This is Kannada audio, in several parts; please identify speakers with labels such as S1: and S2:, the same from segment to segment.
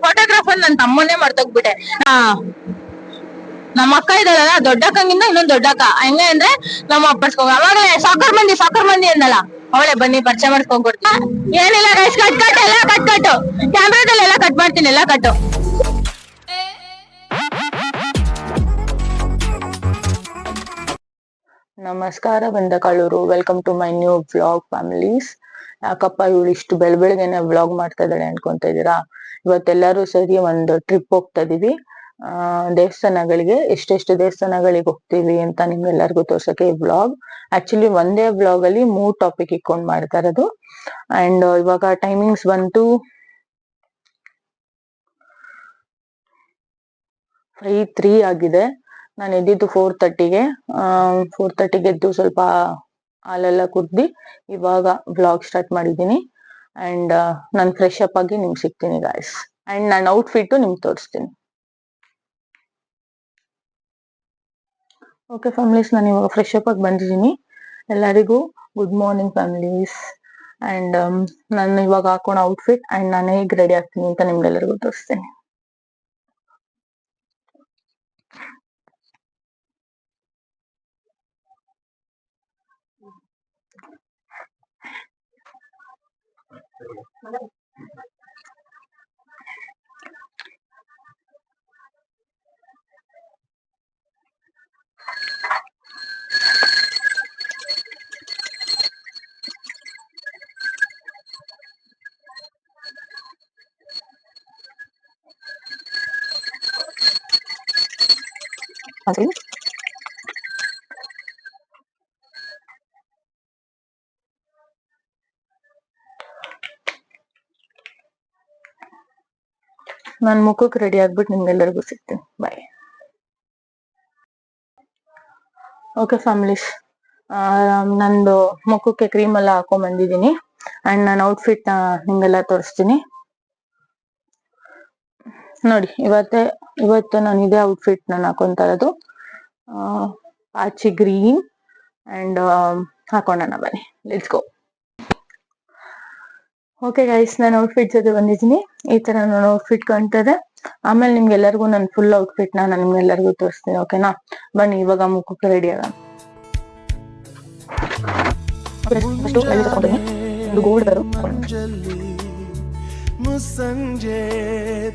S1: ಫೋಟೋಗ್ರಾಫರ್ ನನ್ನ ತಮ್ಮನೇ ಮರ್ತೋಗ್ಬಿಟ್ಟೆ. ನಮ್ಮ ಅಕ್ಕ ಇದ್ದಾಳಲ್ಲ, ದೊಡ್ಡ ಅಕ್ಕಂಗಿಂತ ಇನ್ನೊಂದ್ ದೊಡ್ಡ ಅಕ್ಕ. ಹೆಂಗೆ ಅಂದ್ರೆ ನಮ್ಮ ಅಪ್ಪಸ್ಕೋ ಅವಾಗಲೇ ಸಾಕರ್ ಮಂದಿ ಅನ್ನಲ್ಲ, ಅವಳೆ ಬನ್ನಿ ಪರಿಚಯ ಮಾಡ್ಕೊಂಡ್ಬಿಡ್ತೀನಿ. ಏನಿಲ್ಲ ಗೈಸ್, ಕಟ್ ಎಲ್ಲ ಕಟ್ ಕ್ಯಾಮ್ರಾದಲ್ಲೆಲ್ಲ ಕಟ್ ಮಾಡ್ತೀನಿ, ಎಲ್ಲ ಕಟ್ಟು. ನಮಸ್ಕಾರ ಬಂದಕಾಳೂರು, welcome to my new vlog families. ಯಾಕಪ್ಪ ಇವಳು ಇಷ್ಟು ಬೆಳಬೆಳಗ್ಗೆನೆ ವ್ಲಾಗ್ ಮಾಡ್ತಾ ಇದ್ದಾಳೆ ಅನ್ಕೊಂತ ಇದ್ದೀರಾ? ಇವತ್ತೆಲ್ಲರೂ ಸರಿ ಒಂದು ಟ್ರಿಪ್ ಹೋಗ್ತಾ ಇದೀವಿ. ದೇವಸ್ಥಾನಗಳಿಗೆ, ಎಷ್ಟೆಷ್ಟು ದೇವಸ್ಥಾನಗಳಿಗೆ ಹೋಗ್ತೀವಿ ಅಂತ ನಿಮ್ಗೆಲ್ಲರಿಗೂ ತೋರ್ಸಕ್ಕೆ ಈ ವ್ಲಾಗ್. ಆಕ್ಚುಲಿ ಒಂದೇ ವ್ಲಾಗ್ ಅಲ್ಲಿ 3 ಟಾಪಿಕ್ ಇಟ್ಕೊಂಡು ಮಾಡ್ತಾ ಇರೋದು. ಅಂಡ್ ಇವಾಗ ಟೈಮಿಂಗ್ಸ್ ಬಂತು 5:03 ಆಗಿದೆ. ನಾನು ಎದ್ದಿದ್ದು 4:30ಗೆ. 4:30ಗೆ ಎದ್ದು ಸ್ವಲ್ಪ ಹಾಲೆಲ್ಲ ಕುಡ್ದು ಇವಾಗ ವ್ಲಾಗ್ ಸ್ಟಾರ್ಟ್ ಮಾಡಿದ್ದೀನಿ. ಅಂಡ್ ನಾನು ಫ್ರೆಶ್ ಅಪ್ ಆಗಿ ನಿಮ್ಗೆ ಸಿಗ್ತೀನಿ ಗಾಯ್ಸ್. ಅಂಡ್ ನನ್ನ ಔಟ್ಫಿಟ್ ನಿಮ್ಗೆ ತೋರಿಸ್ತೀನಿ. ಓಕೆ ಫ್ಯಾಮಿಲೀಸ್, ನಾನು ಇವಾಗ ಫ್ರೆಶ್ ಅಪ್ ಆಗಿ ಬಂದಿದ್ದೀನಿ. ಎಲ್ಲರಿಗೂ ಗುಡ್ ಮಾರ್ನಿಂಗ್ ಫ್ಯಾಮಿಲೀಸ್. ಅಂಡ್ ನಾನು ಇವಾಗ ಹಾಕೋಣ ಔಟ್ಫಿಟ್ ಅಂಡ್ ನಾನು ಹೇಗೆ ರೆಡಿ ಆಗ್ತೀನಿ ಅಂತ ನಿಮ್ಗೆಲ್ಲರಿಗೂ ತೋರಿಸ್ತೀನಿ. ನಾನು ಮುಖಕ್ಕೆ ರೆಡಿ ಆಗ್ಬಿಟ್ಟು ನಿಮ್ಗೆಲ್ಲರಿಗೂ ಸಿಗ್ತೀನಿ. ಬಾಯ್. ಓಕೆ ಫ್ಯಾಮಿಲೀಸ್, ನಂದು ಮುಖಕ್ಕೆ ಕ್ರೀಮ್ ಎಲ್ಲ ಹಾಕೊಂಡ್ ಬಂದಿದ್ದೀನಿ. ಅಂಡ್ ನನ್ನ ಔಟ್ಫಿಟ್ ನಿಮ್ಗೆಲ್ಲ ತೋರಿಸ್ತೀನಿ ನೋಡಿ. ಇವತ್ತು ನಾನು ಇದೇ ಔಟ್ಫಿಟ್ ನಾನು ಹಾಕೊಂತ ಇರೋದು, ಆಚಿ ಗ್ರೀನ್. ಅಂಡ್ ಹಾಕೊಂಡೋಣ ಬನ್ನಿ, ಲೆಟ್ಸ್ ಗೋ. ಓಕೆ ಗೈಸ್, ನಾನು ಔಟ್ಫಿಟ್ ಜೊತೆ ಬಂದಿದ್ದೀನಿ. ಈ ತರ ನಾನು ಔಟ್ಫಿಟ್ ಕಾಣ್ತದೆ. ಆಮೇಲೆ ನಿಮ್ಗೆಲ್ಲರಿಗೂ ನನ್ನ ಫುಲ್ ಔಟ್ಫಿಟ್ ನಾನು ನಿಮ್ಗೆಲ್ಲರಿಗೂ ತೋರಿಸ್ತೀನಿ. ಓಕೆನಾ? ಬನ್ನಿ ಇವಾಗ ಮುಖಕ್ಕೆ ರೆಡಿ ಆಗೋಣ.
S2: ಮುಸ್ಸಂಜೆ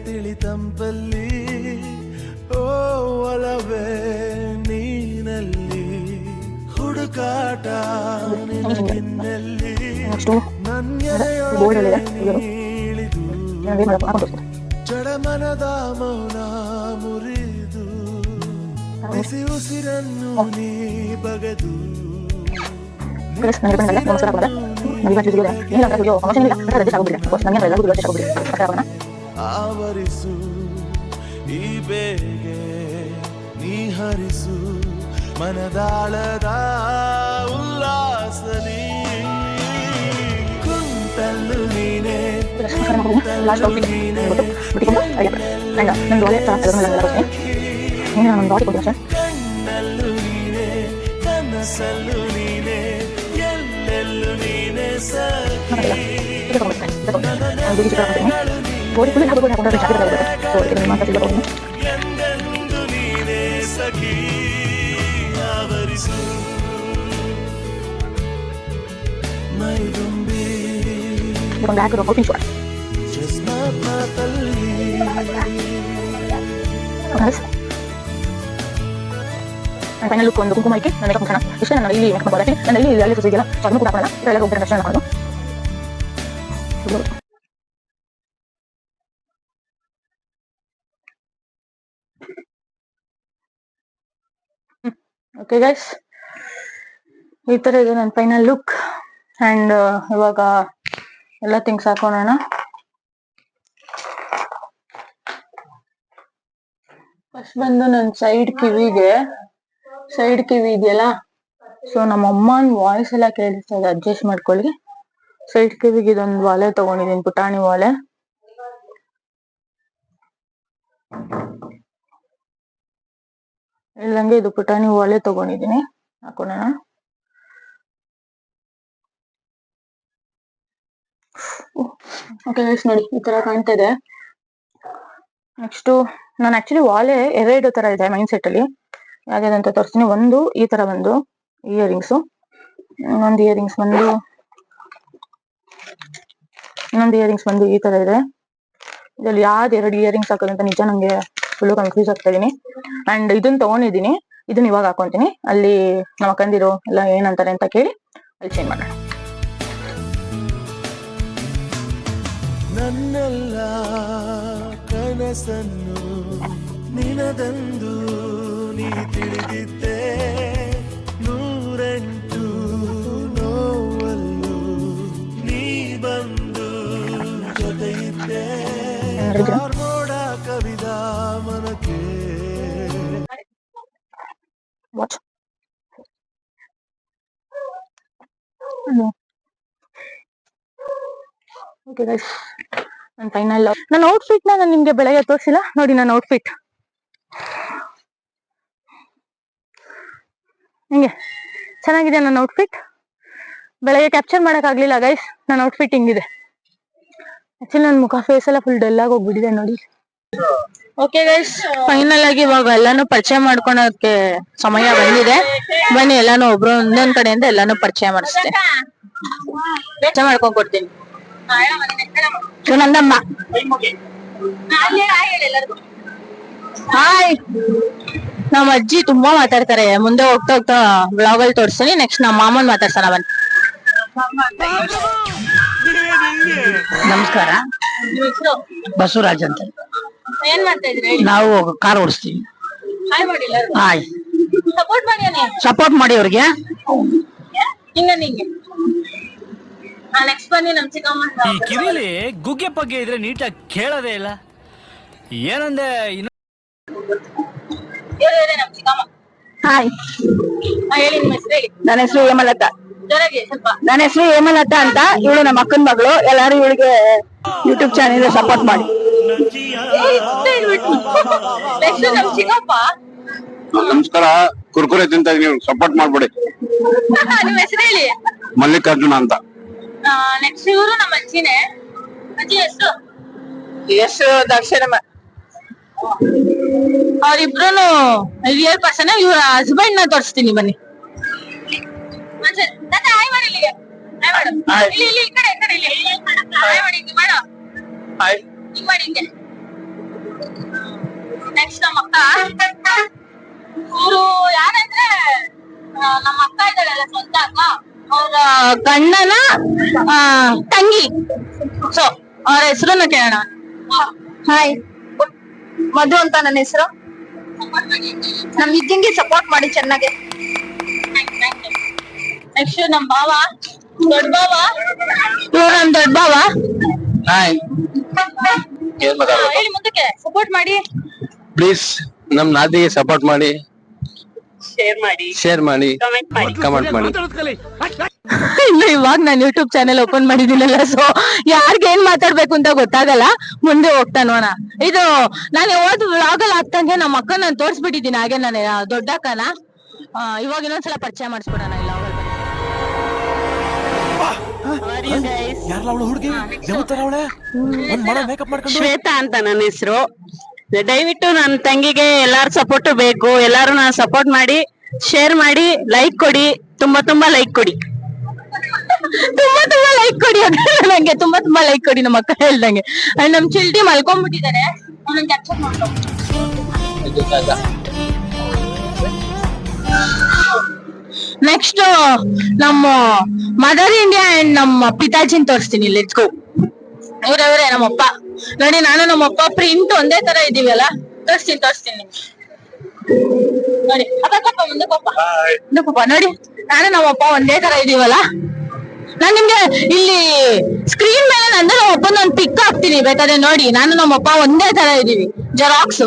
S2: ತಿಳಿತಂಪಲ್ಲಿ ಓ ಒಲವೇ ನೀನಲ್ಲಿ ಹುಡುಕಾಟ ನಿನ್ನಲ್ಲಿ ನನ್ನೆದೆಯೊಳಗಿಳಿದು ಜಡಮನದ ಮೌನ ಮುರಿದು ಬಿಸಿ ಉಸಿರನ್ನು ನೀ ಬಗೆದು ಆವರಿಸು ಈ ಬೇಗೆ ನೀ ಹರಿಸು ಮನದಾಳದ ಉಲ್ಲಾಸಲಿ ಕುಂತಲ್ಲು ನೀನೆ ಕಣ್ಣಲ್ಲು ನೀನೆ ಕನಸಲ್ಲು ನೀನೆ ಎಲ್ಲೆಲ್ಲು ನೀನೆ ಸಖಿ ಎಂದೆಂದು ನೀನೆ ಸಖಿ ಆವರಿಸು ಮೈದುಂಬಿ ಜಸ್ಮಾತಲ್ಲಿ
S1: ಫೈನಲ್ ಲುಕ್ ಒಂದು ಕುಂಕುಮ ಇಕ್ಕಿ ನನ್ನ ಮೇಕಪ್ ಮಾಡೋಣ. ಇಷ್ಟೇ ನಾನು ಇಲ್ಲಿ ಮೇಕಪ್ ಮಾಡೋದು. ನಾನು ಇಲ್ಲಿ ಅಲ್ಲಿ ಇದೆಯಲ್ಲ ಅದನ್ನು ಕೂಡ ಹಾಕೋಣ. ಇದೆಲ್ಲ ಹೋಗ್ತಾರೆ ದರ್ಶನ ಮಾಡೋದು. ಓಕೆ ಗೈಸ್, ಈ ತರ ಇದೆ ನನ್ನ ಫೈನಲ್ ಲುಕ್. ಅಂಡ್ ಇವಾಗ ಎಲ್ಲ ಥಿಂಗ್ಸ್ ಹಾಕೋಣ. ಫಸ್ಟ್ ಬಂದು ನನ್ನ ಸೈಡ್ ಕಿವಿ ಇದೆಯಲ್ಲ, ಸೊ ನಮ್ಮ ಅಮ್ಮನ ವಾಯ್ಸ್ ಎಲ್ಲ ಕೇಳಿಸ್ತಾ ಇದೆ, ಅಡ್ಜಸ್ಟ್ ಮಾಡ್ಕೊಳ್ಳಿ. ಸೈಡ್ ಕಿವಿಗೆ ಇದೊಂದು ವಾಲೆ ತಗೊಂಡಿದ್ದೀನಿ, ಪುಟಾಣಿ ವಾಲೆ. ಇಲ್ಲಂಗೆ ಇದು ಪುಟಾಣಿ ವಾಲೆ ತಗೊಂಡಿದ್ದೀನಿ, ಹಾಕೋಣ. ಓಕೆ ಗೈಸ್, ನೋಡಿ ಈ ತರ ಕಾಣ್ತಾ ಇದೆ. ನೆಕ್ಸ್ಟ್ ನಾನು ಆಕ್ಚುಲಿ ವಾಲೆ ಎರಡು ತರ ಇದೆ ಮೈಂಡ್ ಸೆಟ್ ಅಲ್ಲಿ, ಯಾವ್ದಂತ ತೋರಿಸ್ತೀನಿ. ಒಂದು ಈ ತರ ಒಂದು ಇಯರಿಂಗ್ಸ್, ಇನ್ನೊಂದು ಇಯರಿಂಗ್ಸ್ ಬಂದು ಈ ತರ ಇದೆ. ಇದ್ರಲ್ಲಿ ಯಾವ್ದು ಎರಡು ಇಯರಿಂಗ್ಸ್ ಹಾಕೋದಂತ ನಿಜ ನಂಗೆ ಫುಲ್ ಕನ್ಫ್ಯೂಸ್ ಆಗ್ತಾ ಇದೀನಿ. ಅಂಡ್ ಇದನ್ನ ತಗೊಂಡಿದೀನಿ, ಇದನ್ನ ಇವಾಗ ಹಾಕೊಂತೀನಿ. ಅಲ್ಲಿ ನಮ್ಮ ಅಕ್ಕಂದಿರು ಎಲ್ಲ ಏನಂತಾರೆ ಅಂತ ಕೇಳಿ ಅಲ್ಲಿ ಚೇಂಜ್ ಮಾಡೋಣ.
S2: ನನ್ನೆಲ್ಲ ಕನಸನ್ನು ನಿನದಂದು ನೀ ತಿಳಿದಿದ್ದೆ, ನೂರೆಂಟು ನೋವಲ್ಲೂ ನೀ ಬಂದು ಜೊತೆಯಿದ್ದೆ, ನೋಡ ಕವಿದ ಮನಕ್ಕೆ.
S1: ಓಕೆ ಗೈಸ್, ನನ್ನ ಫೈನಲ್ ನನ್ನ ಔಟ್ಫಿಟ್ ನಾನು ನಿಮ್ಗೆ ಬೆಳಗ್ಗೆ ತೋರಿಸಿಲ್ಲ ನೋಡಿ. ನನ್ನ ಔಟ್ಫಿಟ್ ಹಿಂಗೆ ಚೆನ್ನಾಗಿದೆ. ನನ್ನ ಔಟ್ಫಿಟ್ ಬೆಳಗ್ಗೆ ಕ್ಯಾಪ್ಚರ್ ಮಾಡಕ್ ಆಗ್ಲಿಲ್ಲ ಗೈಸ್. ನನ್ನ ಔಟ್ಫಿಟ್ ಹಿಂಗಿದೆ. ಆಕ್ಚುಲಿ ನನ್ನ ಮುಖ ಫೇಸ್ ಎಲ್ಲ ಫುಲ್ ಡಲ್ ಆಗಿ ಹೋಗ್ಬಿಟ್ಟಿದೆ ನೋಡಿ. ಓಕೆ ಗೈಸ್, ಫೈನಲ್ ಆಗಿ ಇವಾಗ ಎಲ್ಲಾನು ಪರಿಚಯ ಮಾಡ್ಕೊಳಕ್ಕೆ ಸಮಯ ಬಂದಿದೆ. ಬನ್ನಿ ಎಲ್ಲಾನು ಒಬ್ರು ಒಂದೊಂದ್ ಕಡೆಯಿಂದ ಎಲ್ಲಾನು ಪರಿಚಯ ಮಾಡಿಸ್ತೇನೆ. ಪರಿಚಯ ಮಾಡ್ಕೊಂಡ್ ಕೊಡ್ತೀನಿ. ಸುನಂದಮ್ಮ, ಹಾಯ್. ನಮ್ಮ ಅಜ್ಜಿ ತುಂಬಾ ಮಾತಾಡ್ತಾರೆ, ಮುಂದೆ ಹೋಗ್ತಾ ಹೋಗ್ತಾ ವ್ಲಾಗ್ ಅಲ್ಲಿ ತೋರಿಸ್ತೀನಿ. ನೆಕ್ಸ್ಟ್ ನಮ್ಮ ಮಾಮನ್ ಮಾತಾಡ್ಸೋಣ ಬನ್ನಿ.
S3: ನಮಸ್ಕಾರ, ಬಸವರಾಜ್ ಅಂತ.
S1: ಏನ್ ಮಾಡ್ತಾ ಇದ್ರಿ?
S3: ನಾವು ಕಾರ್ ಓಡಿಸ್ತೀವಿ. ಹಾಯ್, ಸಪೋರ್ಟ್ ಮಾಡಿ ಅವ್ರಿಗೆ.
S4: ಈ ಕಿವಿಲಿ ಗುಗ್ಗೆ ಪಗ್ಗೆ ಇದ್ರೆ ನೀಟಾಗಿ ಕೇಳೋದೇ ಇಲ್ಲ. ಏನಂದೆ
S3: ಹಾಯ್,
S1: ಹೇಳಿ ನಿಮ್ಮ ಹೆಸರು ಹೇಳಿ.
S3: ನನ್ನ ಹೆಸರು ಹೇಮಲತಾ.
S1: ಸ್ವಲ್ಪ
S3: ನನ್ನ ಹೆಸರು ಹೇಮಲತಾ ಅಂತ. ಇವಳು ನಮ್ಮ ಅಕ್ಕನ ಮಗಳು. ಎಲ್ಲಾರು ಇವಳಿಗೆ ಯೂಟ್ಯೂಬ್ ಚಾನೆಲ್ ಸಪೋರ್ಟ್ ಮಾಡಿ.
S5: ನಮಸ್ಕಾರ, ಕುರ್ಕುರೆ ತಿಂತ ನೀವು ಸಪೋರ್ಟ್ ಮಾಡ್ಬಿಡಿ.
S1: ನಿಮ್ಮ ಹೆಸರು ಹೇಳಿ.
S5: ಮಲ್ಲಿಕಾರ್ಜುನ ಅಂತ.
S1: ನೆಕ್ಸ್ಟ್ ಇವರು ನಮ್ಮ ಅಜ್ಜಿನೇ. ಅಜ್ಜಿ ಹೆಸರು
S3: ಹೆಸರು ದರ್ಶನಮ್ಮ.
S1: ಅವ್ರಿಬ್ರು ರಿಯಲ್ ಪರ್ಸನ್. ಇವ್ರ ಹಸ್ಬೆಂಡ್ ನ ತೋರಿಸ್ತೀನಿ ಬನ್ನಿ. ನೆಕ್ಸ್ಟ್ ನಮ್ಮ ಅಕ್ಕ. ಇವರು ಯಾರಂದ್ರೆ ನಮ್ಮ ಅಕ್ಕ ಇದ್ದಾಳಲ್ಲ, ಸ್ವಂತ ಅಕ್ಕ, ಅವ್ರ ಗಂಡನ ತಂಗಿ. ಸೊ ಅವ್ರ ಹೆಸರನ್ನ ಕೇಳೋಣ.
S3: ಹಾಯ್, ಮಧು ಅಂತ ನನ್ನ ಹೆಸರು. ನಮ್ ಇದ್ದಂಗೆ ಸಪೋರ್ಟ್ ಮಾಡಿ ಚೆನ್ನಾಗೆ.
S1: ನೆಕ್ಸ್ಟ್ ನಮ್ ಬಾವ, ದೊಡ್ಡ ಬಾವ. ಇವ್ರು ನಮ್ ದೊಡ್ಡ ಬಾವ.
S5: ಹಾಯ್,
S1: ಹೇಳಿ ಮುಂದಕ್ಕೆ. ಸಪೋರ್ಟ್ ಮಾಡಿ
S5: ಪ್ಲೀಸ್. ನಮ್ ನಾದಿಗೆ ಸಪೋರ್ಟ್ ಮಾಡಿ, ಶೇರ್ ಮಾಡಿ, ಕಮೆಂಟ್ ಮಾಡಿ.
S1: ಇನ್ನು ಇವಾಗ ನಾನು ಯೂಟ್ಯೂಬ್ ಚಾನೆಲ್ ಓಪನ್ ಮಾಡಿದೀನಲ್ಲ, ಸೊ ಯಾರ್ಗ ಏನ್ ಮಾತಾಡ್ಬೇಕು ಅಂತ ಗೊತ್ತಾಗಲ್ಲ. ಮುಂದೆ ಹೋಗ್ತಾನೋಣ. ಇದು ನಾನು ಹೋದ್ ವ್ಲಾಗ್ ಅಲ್ಲಿ ಆಗ್ತಂಗೆ ನಮ್ಮ ಅಕ್ಕ ನಾನು ತೋರ್ಸ್ಬಿಟ್ಟಿದ್ದೀನಿ. ಹಾಗೆ ನಾನು ದೊಡ್ಡ ಅಕ್ಕನ ಇವಾಗ ಇನ್ನೊಂದ್ಸಲ ಪರಿಚಯ ಮಾಡಿಸ್ಬಿಡೋಣ. ಇಲ್ಲ
S3: ಶ್ವೇತಾ ಅಂತ ನನ್ನ ಹೆಸರು. ದಯವಿಟ್ಟು ನನ್ನ ತಂಗಿಗೆ ಎಲ್ಲಾರು ಸಪೋರ್ಟ್ ಬೇಕು. ಎಲ್ಲಾರು ನಾನು ಸಪೋರ್ಟ್ ಮಾಡಿ, ಶೇರ್ ಮಾಡಿ, ಲೈಕ್ ಕೊಡಿ. ತುಂಬಾ ಲೈಕ್ ಕೊಡಿ.
S1: ತುಂಬಾ ಲೈಕ್ ಕೊಡಿ. ನಂಗೆ ತುಂಬಾ ಲೈಕ್ ಕೊಡಿ ನಮ್ಮ ಅಕ್ಕ ಹೇಳ್ದಂಗೆ. ಅಂಡ್ ನಮ್ ಚಿಲ್ಟಿ ಮಲ್ಕೊಂಡ್ಬಿಟ್ಟಿದ್ದಾರೆ. ನೆಕ್ಸ್ಟ್ ನಮ್ಮ ಮದರ್ ಇಂಡಿಯಾ ಅಂಡ್ ನಮ್ಮ ಪಿತಾಜಿನ್ ತೋರಿಸ್ತೀನಿ. Let's go. ಇವ್ರವ್ರೆ ನಮ್ಮಪ್ಪ ನೋಡಿ. ನಾನು ನಮ್ಮಪ್ಪ ಪ್ರಿಂಟ್ ಒಂದೇ ತರ ಇದೀವಲ್ಲ. ತೋರಿಸ್ತೀನಿ ನೋಡಿ. ಅಪ್ಪ ಮುಂದೆ ಪಾಪ ನೋಡಿ. ನಾನು ನಮ್ಮಪ್ಪ ಒಂದೇ ತರ ಇದೀವಲ್ಲ. ನಾನ್ ನಿಮ್ಗೆ ಇಲ್ಲಿ ಸ್ಕ್ರೀನ್ ಮೇಲೆ ನಂದು ನಮ್ಮಪ್ಪನ ಒಂದು ಪಿಕ್ ಹಾಕ್ತೀನಿ, ಬೇಕಾದ್ರೆ ನೋಡಿ. ನಾನು ನಮ್ಮಪ್ಪ ಒಂದೇ ತರ ಇದೀವಿ, ಜೆರಾಕ್ಸ್.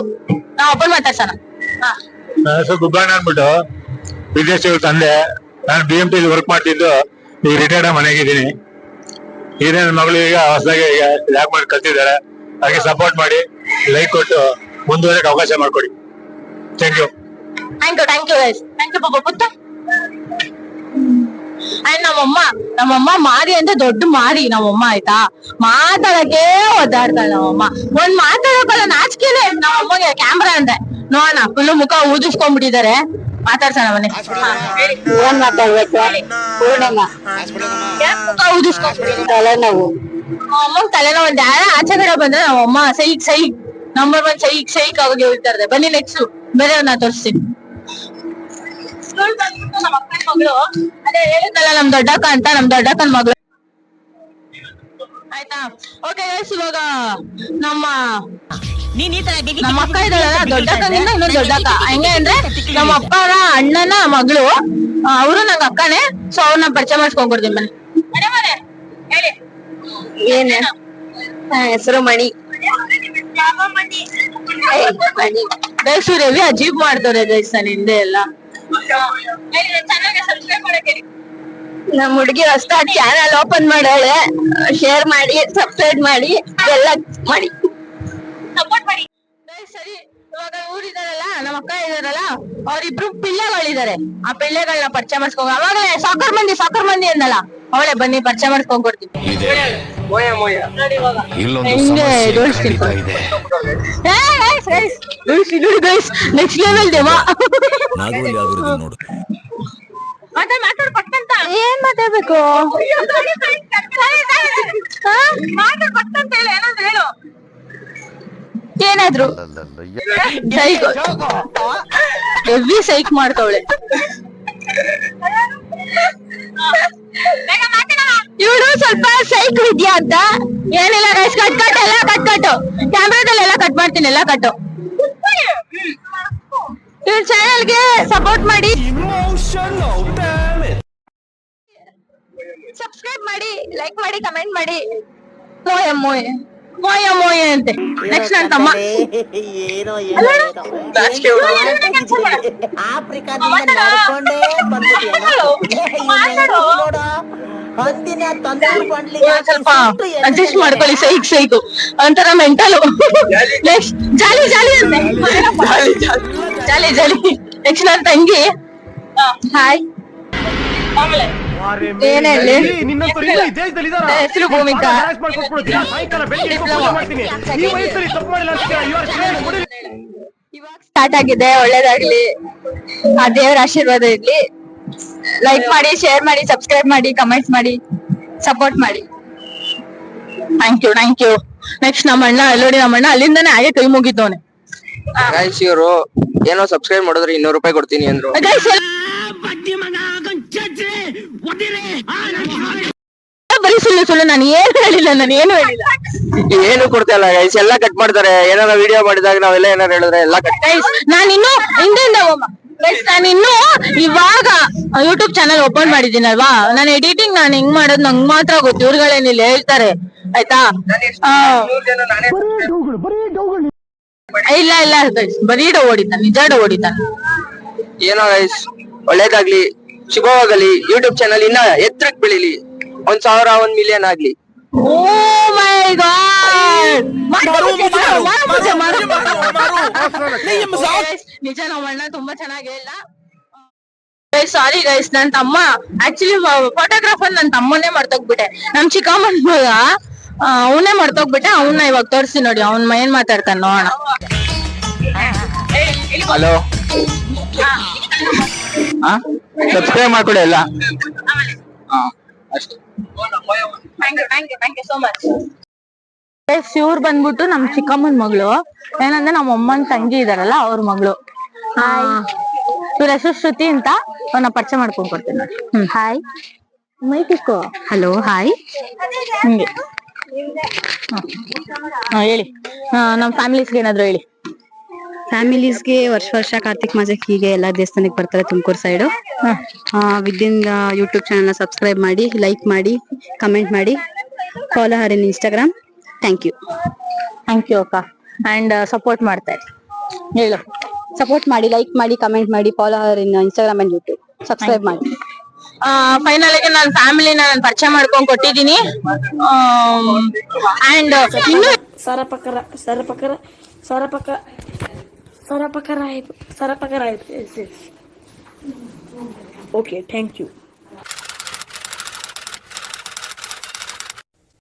S1: ನಾವ್ ಅಪ್ಪನ್ ಮಾತಾಡ್ಸೋಣ.
S6: ನನ್ನ ಹೆಸರು ಗುಬ್ಬಣ್ಣ ಅಂದ್ಬಿಟ್ಟು, ವಿದೇಶ ತಂದೆ. ನಾನು BMT ವರ್ಕ್ ಮಾಡ್ತಿದ್ದು, ಈಗ ರಿಟೈರ್ಡ್ ಮನೆಗಿದ್ದೀನಿ. ಈಗ ನನ್ನ ಮಗಳು ಈಗ ಹೊಸದಾಗಿ ಯಾಕೆ ಮಾಡಿ ಕಲ್ತಿದ್ದಾರೆ. ಹಾಗೆ ಸಪೋರ್ಟ್ ಮಾಡಿ, ಲೈಕ್ ಕೊಟ್ಟು ಮುಂದುವರೆಗೆ ಅವಕಾಶ ಮಾಡ್ಕೊಡಿ. Thank you
S1: guys. Thank you ಪಾಪ ಪುತ್ತ. ಅಂಡ್ ನಮ್ಮಮ್ಮ ಮಾರಿ ಅಂದ್ರೆ ದೊಡ್ಡ ಮಾರಿ ನಮ್ಮಮ್ಮ, ಆಯ್ತಾ. ಮಾತಾಡಕ್ಕೆ ಒದ್ದಾಡ್ತಾಳೆ ನಮ್ಮಮ್ಮ. ಒಂದ್ ಮಾತಾಡ ಮಾತಾಡೋಕಲ್ಲ ನಾಚಿಕೆನೆ ನಮ್ಮ ಅಮ್ಮಗೆ ಕ್ಯಾಮ್ರಾ ಅಂದ್ರೆ ನೋಡೋಣ ಫುಲ್ ಮುಖ ಊದಿಸ್ಕೊಂಡ್ಬಿಟ್ಟಿದ್ದಾರೆ ಮಾತಾಡ್ಸೋಣ ಬನ್ನಿ ಏನ್ ಮಾತಾಡ್ಬೇಕು ಪೂರ್ಣಮ್ಮ ಮುಖ ಊದಿಸ್ಕೊಂಡ್ಬಿಟ್ಟಿದ್ದಾರೆ ನಾವು ಅಮ್ಮಗ್ ತಲೆನೋವು ಒಂದ್ ಯಾರ ಆಚೆ ಕಡೆ ಬಂದ್ರೆ ನಮ್ಮ ಅಮ್ಮ ಸೈಕ್ ನಂಬರ್ 1 ಸೈಕ್ ಆಗಿ ಹೋಗ್ತಾರೆ ಬನ್ನಿ ನೆಕ್ಸ್ಟ್ ಬೇರೆ ನಾ ತೋರಿಸ್ತೀನಿ ನಮ್ಮ ಅಕ್ಕನ ಮಗಳು ಅದೇ ಹೇಳಿದ್ನಲ್ಲ ನಮ್ ದೊಡ್ಡಕ್ಕ ಅಂತ ನಮ್ ದೊಡ್ಡಕ್ಕನ ಮಗಳು ಆಯ್ತಾ ಓಕೆ ಗೈಸ್ ಇವಾಗ ನಮ್ಮ ಅಕ್ಕ ಇದ್ದಾಳಲ್ಲ ದೊಡ್ಡಕ್ಕನಿಂದ ಇನ್ನೊಂದು ದೊಡ್ಡಕ್ಕ ಹಂಗೆ ಅಂದ್ರೆ ನಮ್ಮ ಅಪ್ಪನ ಅಣ್ಣನ ಮಗಳು ಅವರು ನಂಗೆ ಅಕ್ಕನೇ ಸೊ ಅವ್ರನ್ನ ಪರಿಚಯ ಮಾಡಿಸ್ಕೊಂಡ್ಬಿಡ್ತೀನಿ ಬನ್ನಿ ಹೇಳಿ ಏನ ಹೆಸರು ಮಣಿ ಗೈಸ್ ರವಿ ಅಜೀಬ್ ಮಾಡ್ತಾರೆ ಗೈಸ್ ನಾನು ಹಿಂದೆ ಎಲ್ಲ ನಮ್ ಹುಡುಗಿ ಹೊಸದಾಗಿ ಚಾನಲ್ ಓಪನ್ ಮಾಡಾಳೆ ಶೇರ್ ಮಾಡಿ ಸಬ್ಸ್ಕ್ರೈಬ್ ಮಾಡಿ ಎಲ್ಲ ಮಾಡಿ ಸಪೋರ್ಟ್ ಮಾಡಿ ಸರಿ ಇವಾಗ ಊರಿದಾರಲ್ಲ ನಮ್ಮ ಅಕ್ಕ ಇದಾರಲ್ಲ ಅವ್ರಿಬ್ರು ಪಿಳ್ಳೆಗಳಿದ್ದಾರೆ ಆ ಪಿಳ್ಳೆಗಳನ್ನ ಪರಿಚಯ ಮಾಡಿಸ್ಕೊಂಡ್ ಅವಾಗಲೇ ಸಾಕರ್ ಮಂದಿ ಅಂದಲ್ಲ ಅವಳೆ ಬನ್ನಿ ಪರಿಚಯ ಮಾಡಿಸ್ಕೊಂಡ್ ಕೊಡ್ತೀನಿ ನೆಕ್ಸ್ಟ್ ಲೆವೆಲ್ ದೇವಾ ಏನ್ ಮಾತಾಡ್ಬೇಕು ಏನಾದ್ರು ಹೆವಿ ಸೈಕ್ ಮಾಡ್ತವಳೆ ಇವಳು ಸ್ವಲ್ಪ ಸೈಕ್ ವಿದ್ಯಾ ಅಂತ ಏನಿಲ್ಲ ಗೈಸ್ ಕಟ್ ಎಲ್ಲ ಕಟ್ಟು ಕ್ಯಾಮ್ರಾದಲ್ಲೆಲ್ಲ ಕಟ್ ಮಾಡ್ತೀನಿ ಎಲ್ಲ ಕಟ್ಟು ಇವ್ರ ಚಾನೆಲ್ಗೆ ಸಪೋರ್ಟ್ ಮಾಡಿ ಸಬ್ಸ್ಕ್ರೈಬ್ ಮಾಡಿ ಲೈಕ್ ಮಾಡಿ ಕಮೆಂಟ್ ಮಾಡಿ ಮೋಯ ಅಂತೆ ನೆಕ್ಸ್ಟ್ ನನ್ನ ತಮ್ಮ ಸ್ವಲ್ಪ ಅಡ್ಜಸ್ಟ್ ಮಾಡ್ಕೊಳ್ಳಿ ಸೈಕು ಒಂಥರ ಮೆಂಟಲ್ ನೆಕ್ಸ್ಟ್ ಜಾಲಿ ನೆಕ್ಸ್ಟ್ ನನ್ನ ತಂಗಿ ಹಾಯ್ ಏನೇಳಿ ಹೆಸರು ಭೂಮಿಕಾ ಇವಾಗ ಸ್ಟಾರ್ಟ್ ಆಗಿದೆ ಒಳ್ಳೇದಾಗ್ಲಿ ಆ ದೇವರ ಆಶೀರ್ವಾದ ಇರ್ಲಿ ಲೈಕ್ ಮಾಡಿ ಶೇರ್ ಮಾಡಿ ಸಬ್ಸ್ಕ್ರೈಬ್ ಮಾಡಿ ಕಮೆಂಟ್ಸ್ ಮಾಡಿ ಸಪೋರ್ಟ್ ಮಾಡಿ ಥ್ಯಾಂಕ್ ಯು ನೆಕ್ಸ್ಟ್ ನಮ್ಮಣ್ಣ ಅಲ್ಲೋಡಿ ನಮ್ಮಣ್ಣ ಅಲ್ಲಿಂದಾನೆ ಹಾಗೆ ಕೈ ಮುಗಿದ್ದವನೆ
S7: ಗೈಸ್ ಇವರು ಏನೋ ಸಬ್ಸ್ಕ್ರೈಬ್ ಮಾಡಿದ್ರೆ 200 ರೂಪಾಯಿ ಕೊಡ್ತೀನಿ ಅಂದ್ರು
S1: ಬರೀ ಸುಳ್ಳು ನಾನು ಏನು ಹೇಳಿಲ್ಲ
S7: ಏನು ಕೊಡ್ತಾ ಗೈಸ್ ಎಲ್ಲ ಕಟ್ ಮಾಡ್ತಾರೆ ಏನಾರ ವಿಡಿಯೋ ಮಾಡಿದಾಗ ನಾವೆಲ್ಲ ಏನಾರ ಹೇಳಿದ್ರೆ ಎಲ್ಲ ಕಟ್
S1: ಗೈಸ್ ನಾನಿನ್ನು ಇವಾಗ ಯೂಟ್ಯೂಬ್ ಚಾನಲ್ ಓಪನ್ ಮಾಡಿದ್ದೀನಲ್ವಾ ನಾನು ಎಡಿಟಿಂಗ್ ನಾನು ಹೆಂಗ್ ಮಾಡೋದು ನಂಗ್ ಮಾತ್ರ ಗೊತ್ತು ಇವ್ರುಗಳೇನಿಲ್ಲ ಹೇಳ್ತಾರೆ ಆಯ್ತಾ ಇಲ್ಲ ಬರೀ ಹೊಡಿತಾನೆ ನಿಜ ಹೊಡಿತಾನೆ
S7: ಏನೋ ಗೈಸ್ ಒಳ್ಳೇದಾಗ್ಲಿ ಶುಭವಾಗಲಿ ಯೂಟ್ಯೂಬ್ ಚಾನಲ್ ಇನ್ನ ಎತ್ತರಕ್ಕೆ ಬೆಳಿಲಿ 1,000 1 ಮಿಲಿಯನ್ ಆಗ್ಲಿ
S1: ಓ ಮೈ ಗಾಡ್ ನಿಜ ನಮ್ಮಣ್ಣ ತುಂಬಾ ಚೆನ್ನಾಗಿ ಹೇಳ್ದ ಸಾರಿ ಗೈಸ್ ನನ್ ತಮ್ಮ ಆಕ್ಚುಲಿ ಫೋಟೋಗ್ರಾಫರ್ ನನ್ ತಮ್ಮನ್ನೇ ಮರ್ತೋಗ್ಬಿಟ್ಟೆ ನಮ್ ಚಿಕ್ಕಮ್ಮನ್ ಮಗ ಅವನೇ ಮರ್ತೋಗ್ಬಿಟ್ಟೆ ಅವನ್ನ ಇವಾಗ ತೋರಿಸ್ತೀನಿ ನೋಡಿ ಅವ್ನ್ ಏನ್ ಮಾತಾಡ್ತಾನ ನೋಡೋಣ
S7: ಹಲೋ ಸಬ್ಸ್ಕ್ರೈಬ್ ಮಾಡ್ಕೊಡಿ ಎಲ್ಲ ಅಷ್ಟೇ
S1: ಇವ್ರು ಬಂದ್ಬಿಟ್ಟು ನಮ್ ಚಿಕ್ಕಮ್ಮನ್ ಮಗಳು ಏನಂದ್ರೆ ನಮ್ಮ ಅಮ್ಮನ್ ತಂಗಿ ಇದಾರಲ್ಲ ಅವ್ರ ಮಗಳು ಇವ್ರ ಹೆಸರು ಶ್ರುತಿ ಅಂತ ಅವ್ರನ್ನ ಪರಿಚಯ ಮಾಡ್ಕೊಂಡ್ ಕೊಡ್ತೀನಿ ನೋಡಿ ಹಾಯ್ ಮೈಕಿಕ್ಕೋ ಹಲೋ ಹಾಯ್ ಹಿಂಗೆ ಹೇಳಿ ನಮ್ ಫ್ಯಾಮಿಲೀಸ್ಗೆ ಏನಾದ್ರು ಹೇಳಿ
S8: ಫ್ಯಾಮಿಲೀಸ್ಗೆ ವರ್ಷ ಕಾರ್ತಿಕ್ ಮಾಜಕ್ ಹೀಗೆ ಎಲ್ಲಾ ದೇವಸ್ಥಾನಕ್ಕೆ ಬರ್ತಾರೆ ತುಮಕೂರು ಸೈಡು ವಿದಿನ್ ಯೂಟ್ಯೂಬ್ ಚಾನಲ್ ಸಬ್ಸ್ಕ್ರೈಬ್ ಮಾಡಿ ಲೈಕ್ ಮಾಡಿ ಕಮೆಂಟ್ ಮಾಡಿ follow her in Instagram thank you
S1: ಅಕ್ಕ ಅಂಡ್ ಸಪೋರ್ಟ್ ಮಾಡ್ತಾ ಇರಿ ಹೇಳು
S8: ಸಪೋರ್ಟ್ ಮಾಡಿ ಲೈಕ್ ಮಾಡಿ ಕಮೆಂಟ್ ಮಾಡಿ follow her in Instagram and YouTube subscribe ಮಾಡಿ
S1: ಫೈನಲ್ ಆಗಿ ನನ್ನ ಫ್ಯಾಮಿಲಿನ ನಾನು ಪರಿಚಯ ಮಾಡ್ಕೊಂಡ್ ಕೊಟ್ಟಿದ್ದೀನಿ ಅಂಡ್ ಇನ್ನು
S9: ಸರಪಕರ ಆಯ್ತು ಓಕೆ ಥ್ಯಾಂಕ್ ಯು